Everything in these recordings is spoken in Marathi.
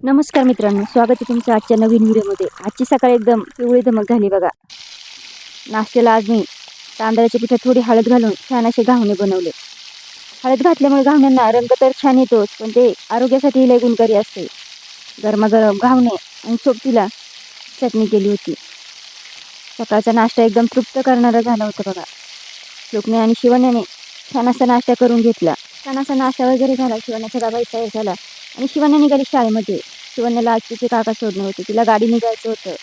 नमस्कार मित्रांनो, स्वागत आहे तुमचं आजच्या नवीन व्हिडिओमध्ये। आजची सकाळ एकदम पिवळी धमक झाली बघा। नाश्त्याला आज मी तांदळाच्या पिठात थोडी हळद घालून छान असे घावणे बनवले। हळद घातल्यामुळे घावण्यांना रंग तर छान येतोच, पण ते आरोग्यासाठी लय गुणकारी असते। गरमागरम घावणे आणि सोबतीला चटणी केली होती। सकाळचा नाश्ता एकदम तृप्त करणारा झाला होता बघा। श्लोकने आणि शिवण्याने छान असा नाश्ता करून घेतला। छान असा नाश्ता वगैरे झाला, शिवण्याचा डबा तयार झाला आणि शिवण्या निघाली शाळेमध्ये। शिवण्याला आज तिचे काका सोडणे होते, तिला गाडी निघायचं होतं।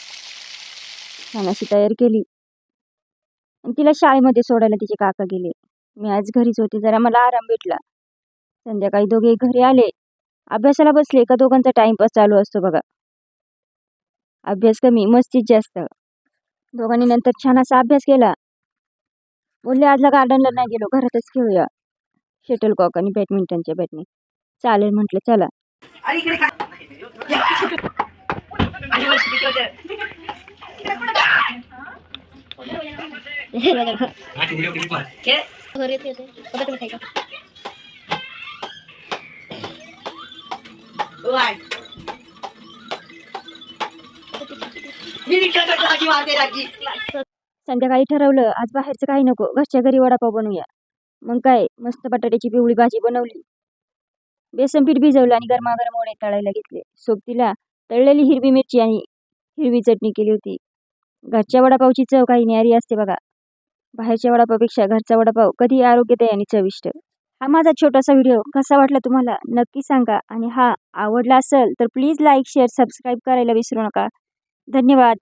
छान अशी तयारी केली आणि तिला शाळेमध्ये सोडायला तिचे काका गेले। मी आज घरीच होते, जरा मला आराम भेटला। संध्याकाळी दोघे घरी आले, अभ्यासाला बसले का दोघांचा टाइमपास चालू असतो बघा। अभ्यास कमी मस्तीच जास्त। दोघांनी नंतर छान असा अभ्यास केला। बोलले आजला गार्डनला नाही गेलो, घरातच खेळूया शटलकॉक आणि बॅडमिंटनच्या बॅटने। चालेल म्हटलं, चला। संध्याकाळी ठरवलं आज बाहेरचं काही नको, घरच्या घरी वडापाव बनवूया। मग काय मस्त बटाट्याची पिवळी भाजी बनवली, बेसन पीठ भिजवलं आणि गरमागरम वडे तळायला घेतले। सोबतीला तळलेली हिरवी मिरची आणि हिरवी चटणी केली होती। घरच्या वडापावची चव काही न्यारी असते बघा। बाहेरच्या वडापावपेक्षा घरचा वडापाव कधी आरोग्यदायी आणि चविष्ट। हा माझा छोटासा व्हिडिओ कसा वाटला तुम्हाला नक्की सांगा, आणि हा आवडला असेल तर प्लीज लाईक शेअर सबस्क्राईब करायला विसरू नका। धन्यवाद।